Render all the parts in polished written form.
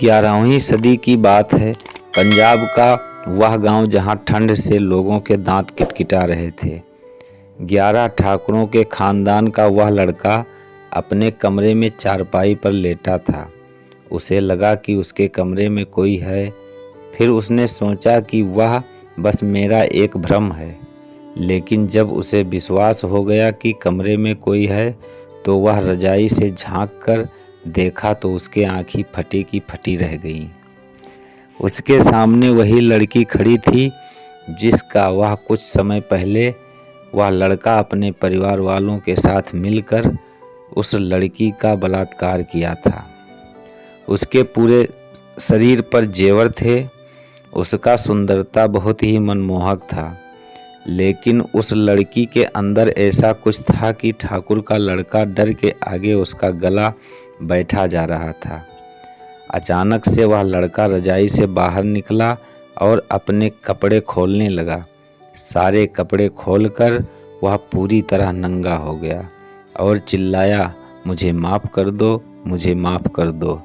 11वीं सदी की बात है। पंजाब का वह गांव जहां ठंड से लोगों के दांत किटकिटा रहे थे। 11 ठाकुरों के खानदान का वह लड़का अपने कमरे में चारपाई पर लेटा था। उसे लगा कि उसके कमरे में कोई है। फिर उसने सोचा कि वह बस मेरा एक भ्रम है। लेकिन जब उसे विश्वास हो गया कि कमरे में कोई है तो वह रजाई से झांक कर देखा तो उसके आँखें फटी की फटी रह गईं। उसके सामने वही लड़की खड़ी थी जिसका वह कुछ समय पहले वह लड़का अपने परिवार वालों के साथ मिलकर उस लड़की का बलात्कार किया था। उसके पूरे शरीर पर जेवर थे। उसका सुंदरता बहुत ही मनमोहक था। लेकिन उस लड़की के अंदर ऐसा कुछ था कि ठाकुर का लड़का डर के आगे उसका गला बैठा जा रहा था। अचानक से वह लड़का रजाई से बाहर निकला और अपने कपड़े खोलने लगा। सारे कपड़े खोलकर वह पूरी तरह नंगा हो गया और चिल्लाया, मुझे माफ़ कर दो, मुझे माफ़ कर दो।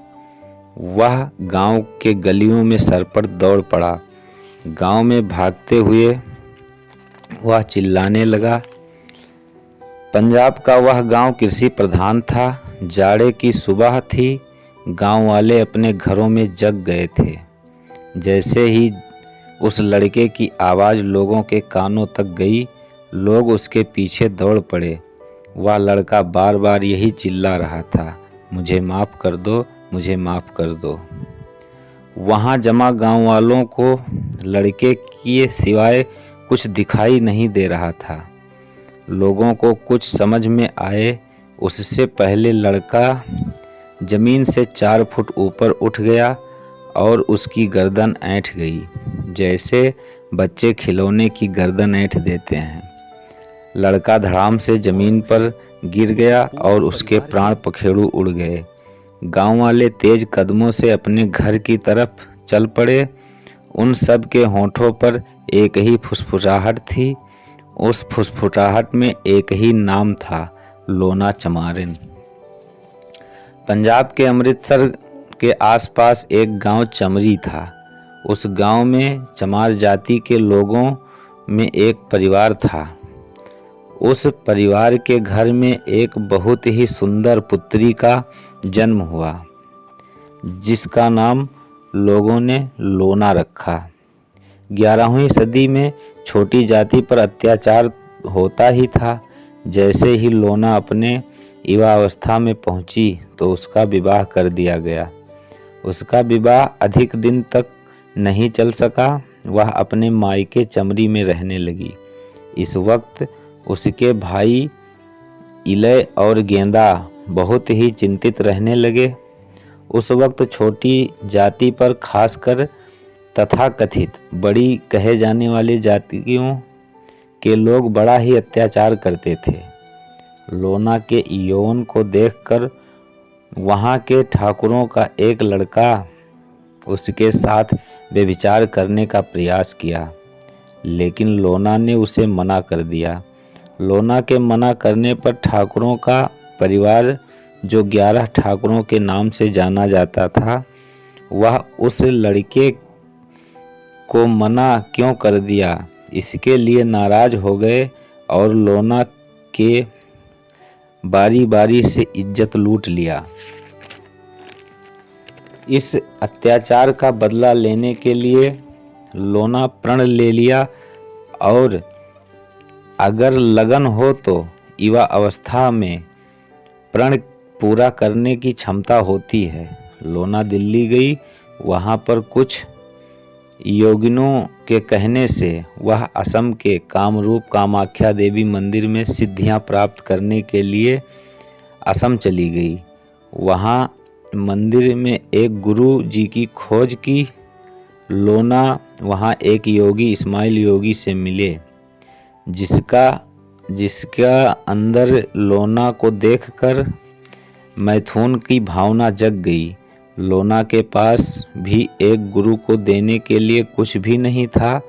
वह गांव के गलियों में सरपट दौड़ पड़ा। गांव में भागते हुए वह चिल्लाने लगा। पंजाब का वह गांव कृषि प्रधान था। जाड़े की सुबह थी। गांव वाले अपने घरों में जग गए थे। जैसे ही उस लड़के की आवाज़ लोगों के कानों तक गई, लोग उसके पीछे दौड़ पड़े। वह लड़का बार बार यही चिल्ला रहा था, मुझे माफ़ कर दो, मुझे माफ़ कर दो। वहाँ जमा गांव वालों को लड़के के सिवाय कुछ दिखाई नहीं दे रहा था। लोगों को कुछ समझ में आए उससे पहले लड़का जमीन से 4 फुट ऊपर उठ गया और उसकी गर्दन ऐंठ गई, जैसे बच्चे खिलौने की गर्दन ऐंठ देते हैं। लड़का धड़ाम से जमीन पर गिर गया और उसके प्राण पखेरु उड़ गए। गांव वाले तेज कदमों से अपने घर की तरफ चल पड़े। उन सब के होठों पर एक ही फुसफुसाहट थी। उस फुसफुसाहट में एक ही नाम था, लोना चमारिन। पंजाब के अमृतसर के आसपास एक गांव चमरी था। उस गांव में चमार जाति के लोगों में एक परिवार था। उस परिवार के घर में एक बहुत ही सुंदर पुत्री का जन्म हुआ, जिसका नाम लोगों ने लोना रखा। 11वीं सदी में छोटी जाति पर अत्याचार होता ही था। जैसे ही लोना अपने युवावस्था में पहुंची तो उसका विवाह कर दिया गया। उसका विवाह अधिक दिन तक नहीं चल सका। वह अपने मायके चमरी में रहने लगी। इस वक्त उसके भाई इलय और गेंदा बहुत ही चिंतित रहने लगे। उस वक्त छोटी जाति पर खासकर तथाकथित बड़ी कहे जाने वाली जातियों के लोग बड़ा ही अत्याचार करते थे। लोना के यौवन को देखकर वहाँ के ठाकुरों का एक लड़का उसके साथ व्यभिचार करने का प्रयास किया, लेकिन लोना ने उसे मना कर दिया। लोना के मना करने पर ठाकुरों का परिवार, जो 11 ठाकुरों के नाम से जाना जाता था, वह उस लड़के को मना क्यों कर दिया इसके लिए नाराज हो गए और लोना के बारी बारी से इज्जत लूट लिया। इस अत्याचार का बदला लेने के लिए लोना प्रण ले लिया और अगर लगन हो तो युवा अवस्था में प्रण पूरा करने की क्षमता होती है। लोना दिल्ली गई। वहाँ पर कुछ योगिनों के कहने से वह असम के कामरूप कामाख्या देवी मंदिर में सिद्धियां प्राप्त करने के लिए असम चली गई। वहां मंदिर में एक गुरु जी की खोज की। लोना वहां एक योगी इस्माइल योगी से मिले, जिसका अंदर लोना को देखकर मैथुन की भावना जग गई। लोना के पास भी एक गुरु को देने के लिए कुछ भी नहीं था,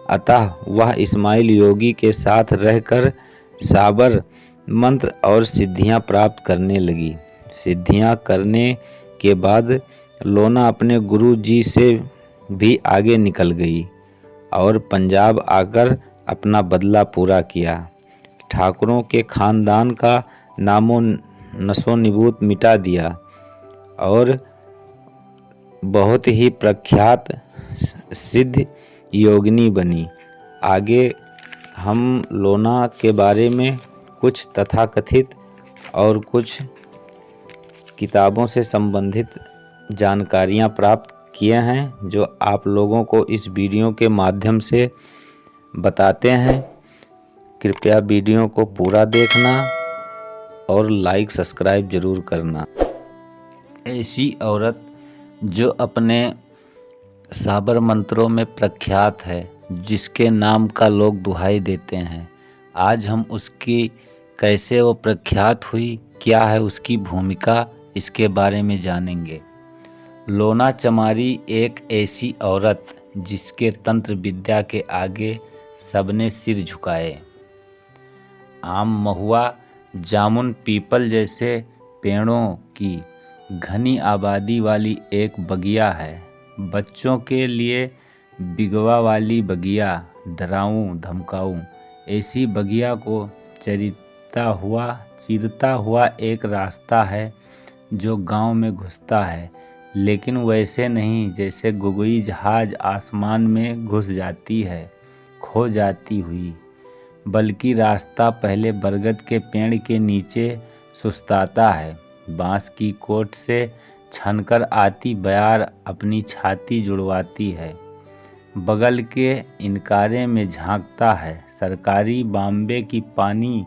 अतः वह इस्माइल योगी के साथ रहकर साबर मंत्र और सिद्धियां प्राप्त करने लगी। सिद्धियां करने के बाद लोना अपने गुरु जी से भी आगे निकल गई और पंजाब आकर अपना बदला पूरा किया। ठाकुरों के खानदान का नामो नशो निबूत मिटा दिया और बहुत ही प्रख्यात सिद्ध योगिनी बनी। आगे हम लोना के बारे में कुछ तथाकथित और कुछ किताबों से संबंधित जानकारियां प्राप्त किए हैं, जो आप लोगों को इस वीडियो के माध्यम से बताते हैं। कृपया वीडियो को पूरा देखना और लाइक सब्सक्राइब जरूर करना। ऐसी औरत जो अपने साबर मंत्रों में प्रख्यात है, जिसके नाम का लोग दुहाई देते हैं, आज हम उसकी कैसे वो प्रख्यात हुई, क्या है उसकी भूमिका, इसके बारे में जानेंगे। लोना चमारी एक ऐसी औरत जिसके तंत्र विद्या के आगे सबने सिर झुकाए। आम, महुआ, जामुन, पीपल जैसे पेड़ों की घनी आबादी वाली एक बगिया है। बच्चों के लिए बिगवा वाली बगिया, डराऊं धमकाऊं ऐसी बगिया को चीरता हुआ एक रास्ता है जो गांव में घुसता है, लेकिन वैसे नहीं जैसे गुगई जहाज आसमान में घुस जाती है खो जाती हुई, बल्कि रास्ता पहले बरगद के पेड़ के नीचे सुस्ताता है। बांस की कोट से छनकर आती बयार अपनी छाती जुड़वाती है, बगल के इनकारे में झांकता है, सरकारी बॉम्बे की पानी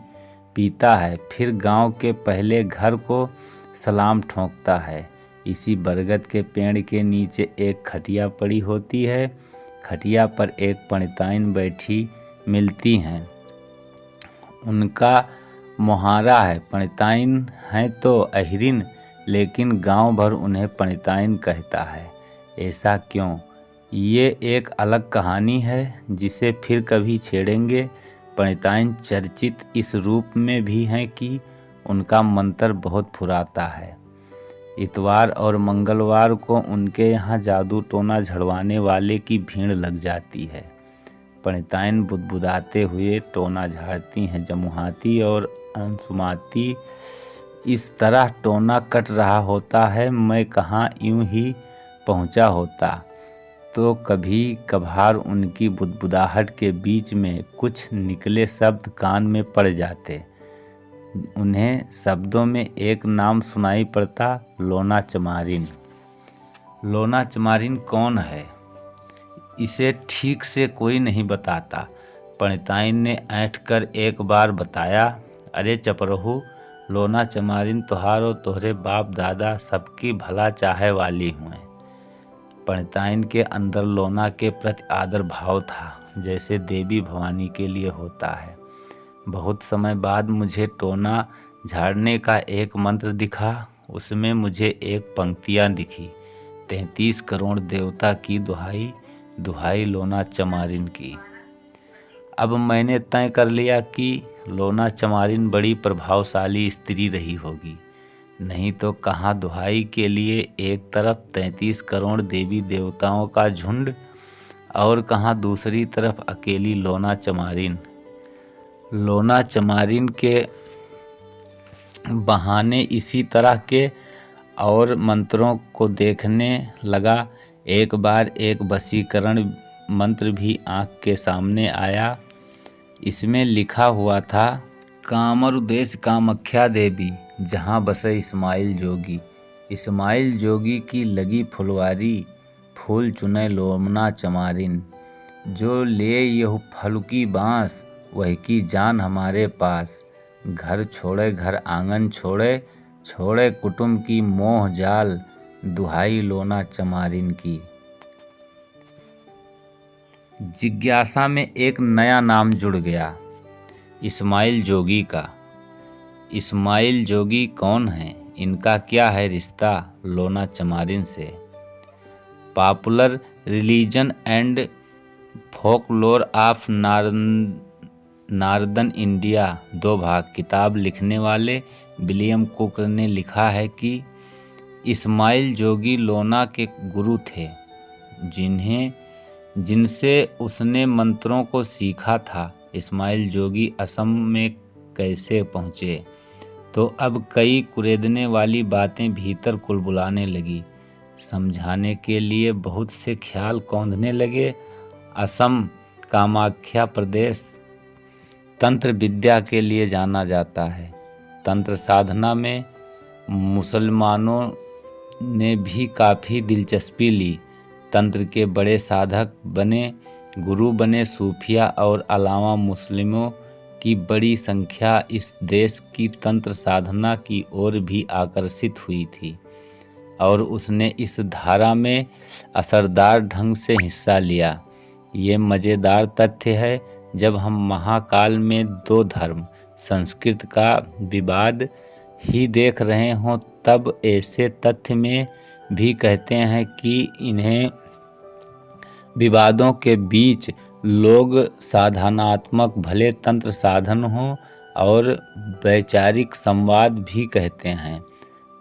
पीता है, फिर गांव के पहले घर को सलाम ठोंकता है। इसी बरगद के पेड़ के नीचे एक खटिया पड़ी होती है। खटिया पर एक पंडिताइन बैठी मिलती हैं। उनका मुहारा है, पंडिताइन हैं तो अहिरिन, लेकिन गांव भर उन्हें पंडिताइन कहता है। ऐसा क्यों? ये एक अलग कहानी है जिसे फिर कभी छेड़ेंगे। पंडिताइन चर्चित इस रूप में भी हैं कि उनका मंत्र बहुत फुराता है। इतवार और मंगलवार को उनके यहाँ जादू टोना झड़वाने वाले की भीड़ लग जाती है। पंडिताइन बुदबुदाते हुए टोना झाड़ती हैं। जमुहाती और अंशुमाती इस तरह टोना कट रहा होता है, मैं कहाँ यूं ही पहुँचा होता, तो कभी कभार उनकी बुदबुदाहट के बीच में कुछ निकले शब्द कान में पड़ जाते। उन्हें शब्दों में एक नाम सुनाई पड़ता, लोना चमारिन। लोना चमारिन कौन है, इसे ठीक से कोई नहीं बताता। पंडिताइन ने ऐंठ कर एक बार बताया, अरे चपरहू, लोना चमारिन तुहारो तोहरे बाप दादा सबकी भला चाहे वाली हुए। पंडिताइन के अंदर लोना के प्रति आदर भाव था, जैसे देवी भवानी के लिए होता है। बहुत समय बाद मुझे टोना झाड़ने का एक मंत्र दिखा। उसमें मुझे एक पंक्तियाँ दिखी, 33 करोड़ देवता की दुहाई, दुहाई लोना चमारिन की। अब मैंने तय कर लिया कि लोना चमारिन बड़ी प्रभावशाली स्त्री रही होगी, नहीं तो कहाँ दुहाई के लिए एक तरफ 33 करोड़ देवी देवताओं का झुंड और कहाँ दूसरी तरफ अकेली लोना चमारिन। लोना चमारिन के बहाने इसी तरह के और मंत्रों को देखने लगा। एक बार एक वशीकरण मंत्र भी आँख के सामने आया। इसमें लिखा हुआ था, कामरुदेश कामाख्या देवी जहाँ बसे इस्माइल जोगी। इस्माइल जोगी की लगी फुलवारी, फूल चुने लोना चमारिन। जो ले यह फल की बाँस, वही की जान हमारे पास। घर छोड़े घर आंगन छोड़े, छोड़े कुटुंब की मोह जाल, दुहाई लोना चमारिन की। जिज्ञासा में एक नया नाम जुड़ गया, इस्माइल जोगी का। इस्माइल जोगी कौन है, इनका क्या है रिश्ता लोना चमारिन से? Popular religion and folklore of northern India 2 भाग किताब लिखने वाले विलियम कुक ने लिखा है कि इस्माइल जोगी लोना के गुरु थे, जिनसे उसने मंत्रों को सीखा था। इस्माइल जोगी असम में कैसे पहुँचे? तो अब कई कुरेदने वाली बातें भीतर कुलबुलाने लगी। समझाने के लिए बहुत से ख्याल कौंधने लगे। असम कामाख्या प्रदेश तंत्र विद्या के लिए जाना जाता है। तंत्र साधना में मुसलमानों ने भी काफ़ी दिलचस्पी ली। तंत्र के बड़े साधक बने, गुरु बने। सूफिया और अलावा मुस्लिमों की बड़ी संख्या इस देश की तंत्र साधना की ओर भी आकर्षित हुई थी और उसने इस धारा में असरदार ढंग से हिस्सा लिया। ये मज़ेदार तथ्य है, जब हम महाकाल में दो धर्म संस्कृत का विवाद ही देख रहे हों, तब ऐसे तथ्य में भी कहते हैं कि इन्हें विवादों के बीच लोग साधनात्मक भले तंत्र साधन हो और वैचारिक संवाद भी कहते हैं।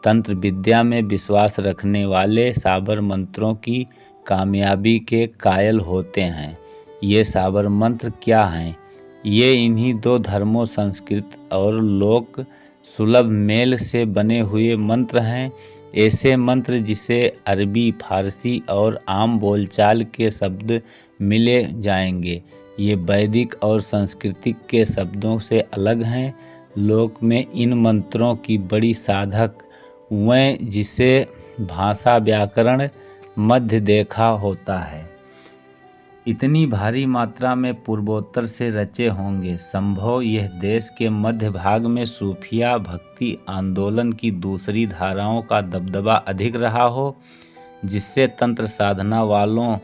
तंत्र विद्या में विश्वास रखने वाले साबर मंत्रों की कामयाबी के कायल होते हैं। ये साबर मंत्र क्या हैं? ये इन्हीं दो धर्मों संस्कृत और लोक सुलभ मेल से बने हुए मंत्र हैं। ऐसे मंत्र जिसे अरबी, फारसी और आम बोलचाल के शब्द मिले जाएंगे। ये वैदिक और सांस्कृतिक के शब्दों से अलग हैं। लोक में इन मंत्रों की बड़ी साधक वह जिसे भाषा व्याकरण मध्य देखा होता है। इतनी भारी मात्रा में पूर्वोत्तर से रचे होंगे। संभव यह देश के मध्य भाग में सूफिया भक्ति आंदोलन की दूसरी धाराओं का दबदबा अधिक रहा हो, जिससे तंत्र साधना वालों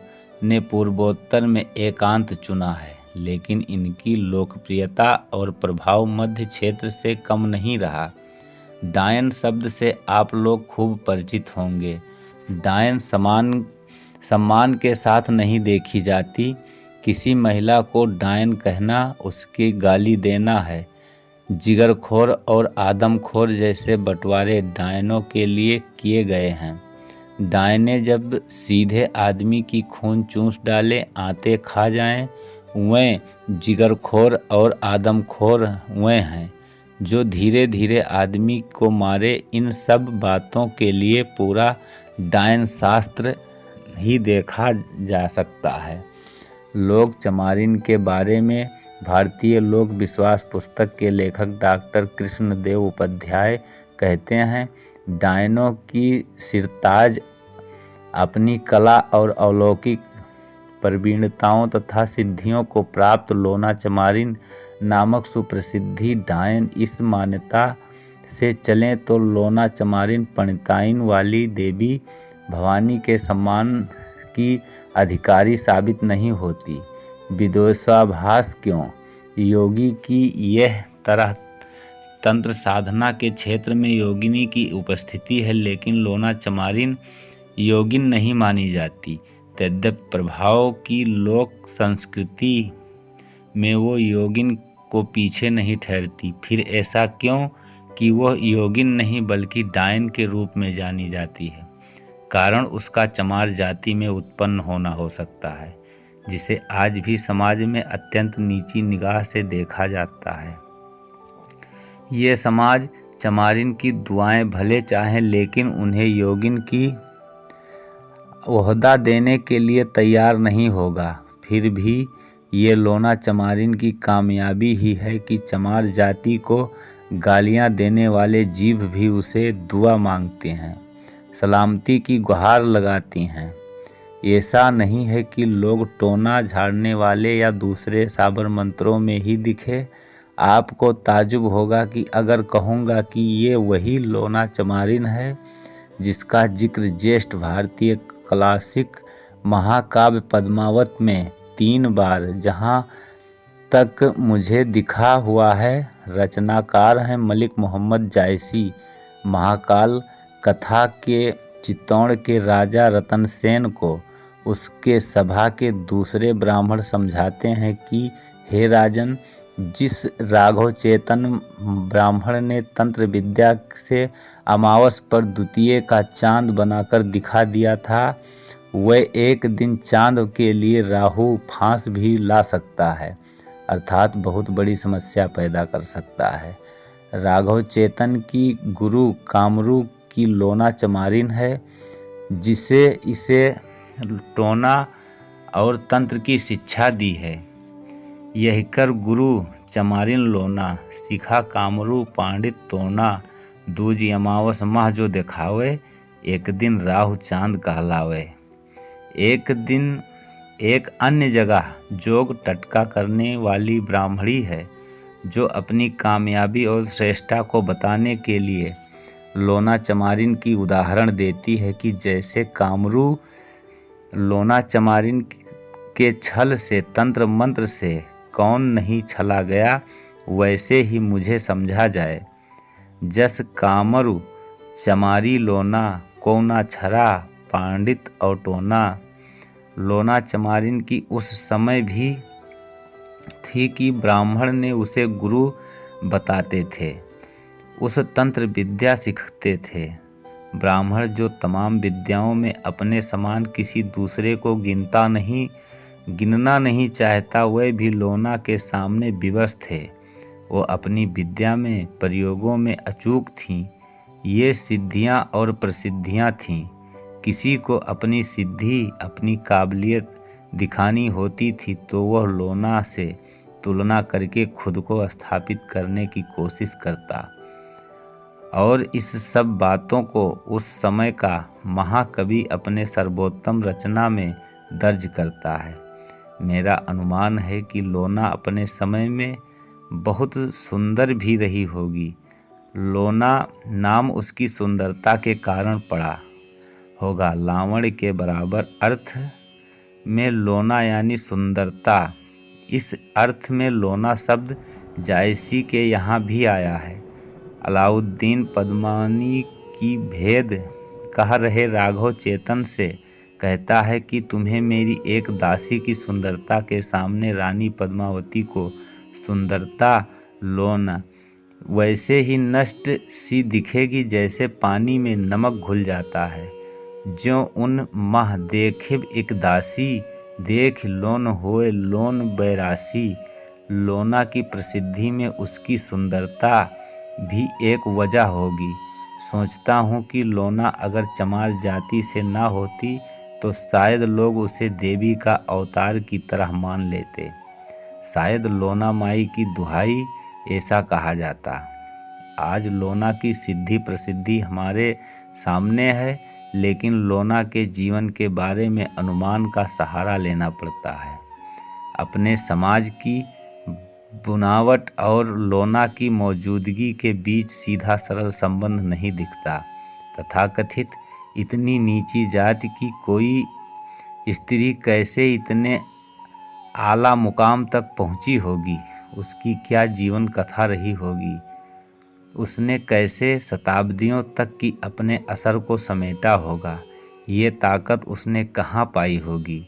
ने पूर्वोत्तर में एकांत चुना है। लेकिन इनकी लोकप्रियता और प्रभाव मध्य क्षेत्र से कम नहीं रहा। डायन शब्द से आप लोग खूब परिचित होंगे। डायन सम्मान के साथ नहीं देखी जाती। किसी महिला को डायन कहना उसकी गाली देना है। जिगरखोर और आदमखोर जैसे बंटवारे डायनों के लिए किए गए हैं। डायने जब सीधे आदमी की खून चूस डाले, आते खा जाएं, वह जिगरखोर और आदमखोर वह हैं जो धीरे धीरे आदमी को मारे। इन सब बातों के लिए पूरा डायन शास्त्र ही देखा जा सकता है। लोक चमारिन के बारे में भारतीय लोक विश्वास पुस्तक के लेखक डॉक्टर कृष्णदेव उपाध्याय कहते हैं, डायनों की सिरताज अपनी कला और अलौकिक प्रवीणताओं तथा सिद्धियों को प्राप्त लोना चमारिन नामक सुप्रसिद्धि डायन। इस मान्यता से चलें तो लोना चमारिन पंडिताइन वाली देवी भवानी के सम्मान की अधिकारी साबित नहीं होती। विदोषाभास क्यों? योगी की यह तरह तंत्र साधना के क्षेत्र में योगिनी की उपस्थिति है, लेकिन लोना चमारिन योगिन नहीं मानी जाती। तद्यप प्रभाव की लोक संस्कृति में वो योगिन को पीछे नहीं ठहरती। फिर ऐसा क्यों कि वह योगिन नहीं बल्कि डायन के रूप में जानी जाती है? कारण उसका चमार जाति में उत्पन्न होना हो सकता है, जिसे आज भी समाज में अत्यंत नीची निगाह से देखा जाता है। ये समाज चमारिन की दुआएं भले चाहें, लेकिन उन्हें योगिन की ओहदा देने के लिए तैयार नहीं होगा। फिर भी ये लोना चमारिन की कामयाबी ही है कि चमार जाति को गालियां देने वाले जीव भी उसे दुआ मांगते हैं, सलामती की गुहार लगाती हैं। ऐसा नहीं है कि लोग टोना झाड़ने वाले या दूसरे साबर मंत्रों में ही दिखे। आपको ताजुब होगा कि अगर कहूँगा कि ये वही लोना चमारिन है जिसका जिक्र ज्येष्ठ भारतीय क्लासिक महाकाव्य पद्मावत में 3 बार जहाँ तक मुझे दिखा हुआ है। रचनाकार हैं मलिक मोहम्मद जायसी। महाकाल कथा के चित्तौड़ के राजा रतन सेन को उसके सभा के दूसरे ब्राह्मण समझाते हैं कि हे राजन, जिस राघव चेतन ब्राह्मण ने तंत्र विद्या से अमावस पर द्वितीय का चांद बनाकर दिखा दिया था, वह एक दिन चांद के लिए राहु फांस भी ला सकता है, अर्थात बहुत बड़ी समस्या पैदा कर सकता है। राघव चेतन की गुरु कामरू की लोना चमारिन है, जिसे इसे टोना और तंत्र की शिक्षा दी है। यही कर गुरु चमारिन लोना सीखा कामरू पांडित तोना, दूजी अमावस माह जो दिखावे, एक दिन राहु चांद कहलावे। एक दिन एक अन्य जगह जोग टटका करने वाली ब्राह्मणी है, जो अपनी कामयाबी और श्रेष्ठता को बताने के लिए लोना चमारिन की उदाहरण देती है कि जैसे कामरू लोना चमारिन के छल से तंत्र मंत्र से कौन नहीं छला गया, वैसे ही मुझे समझा जाए। जस कामरू चमारी लोना कौना छरा पांडित और टोना। लोना चमारिन की उस समय भी थी कि ब्राह्मण ने उसे गुरु बताते थे, उस तंत्र विद्या सीखते थे। ब्राह्मण जो तमाम विद्याओं में अपने समान किसी दूसरे को गिनना नहीं चाहता, वह भी लोना के सामने विवश थे। वो अपनी विद्या में प्रयोगों में अचूक थीं। ये सिद्धियां और प्रसिद्धियां थीं। किसी को अपनी सिद्धि अपनी काबिलियत दिखानी होती थी तो वह लोना से तुलना करके खुद को स्थापित करने की कोशिश करता और इस सब बातों को उस समय का महाकवि अपने सर्वोत्तम रचना में दर्ज करता है। मेरा अनुमान है कि लोना अपने समय में बहुत सुंदर भी रही होगी। लोना नाम उसकी सुंदरता के कारण पड़ा होगा। लावण्य के बराबर अर्थ में लोना यानी सुंदरता। इस अर्थ में लोना शब्द जायसी के यहाँ भी आया है। अलाउद्दीन पद्मानी की भेद कह रहे राघव चेतन से कहता है कि तुम्हें मेरी एक दासी की सुंदरता के सामने रानी पद्मावती को सुंदरता लोना वैसे ही नष्ट सी दिखेगी जैसे पानी में नमक घुल जाता है। ज्यों उन माह देखे एक दासी, देख लोन होए लोन बैरासी। लोना की प्रसिद्धि में उसकी सुंदरता भी एक वजह होगी। सोचता हूँ कि लोना अगर चमार जाति से ना होती तो शायद लोग उसे देवी का अवतार की तरह मान लेते। शायद लोना माई की दुहाई ऐसा कहा जाता। आज लोना की सिद्धि प्रसिद्धि हमारे सामने है, लेकिन लोना के जीवन के बारे में अनुमान का सहारा लेना पड़ता है। अपने समाज की बुनावट और लोना की मौजूदगी के बीच सीधा सरल संबंध नहीं दिखता। तथाकथित इतनी नीची जाति की कोई स्त्री कैसे इतने आला मुकाम तक पहुंची होगी? उसकी क्या जीवन कथा रही होगी? उसने कैसे शताब्दियों तक की अपने असर को समेटा होगा? ये ताकत उसने कहाँ पाई होगी?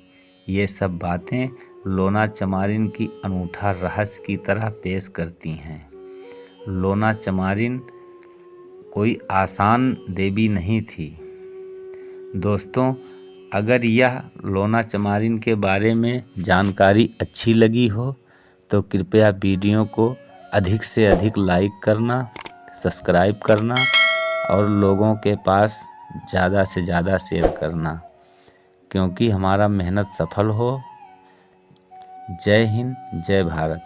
ये सब बातें लोना चमारिन की अनूठा रहस्य की तरह पेश करती हैं। लोना चमारिन कोई आसान देवी नहीं थी। दोस्तों, अगर यह लोना चमारिन के बारे में जानकारी अच्छी लगी हो तो कृपया वीडियो को अधिक से अधिक लाइक करना, सब्सक्राइब करना और लोगों के पास ज़्यादा से ज़्यादा शेयर करना, क्योंकि हमारा मेहनत सफल हो। जय हिंद, जय भारत।